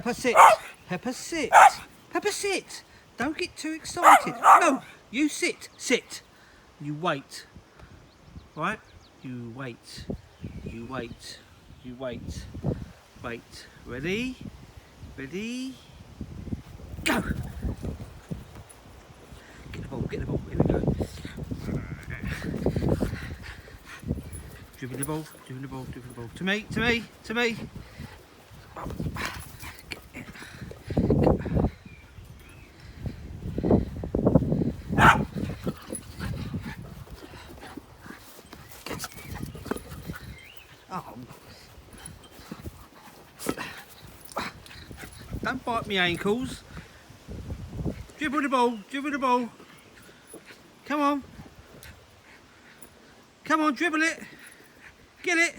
Peppa, sit. Peppa, sit. Peppa, sit. Don't get too excited. No, you sit. Sit. You wait. Right? You wait. You wait. You wait. Wait. Ready? Ready? Go! Get the ball, get the ball. Here we go. Dribble the ball, dribble the ball, dribble the ball. To me, to me, to me. Oh. Don't bite me ankles. Dribble the ball, dribble the ball. Come on. Come on, dribble it. Get it.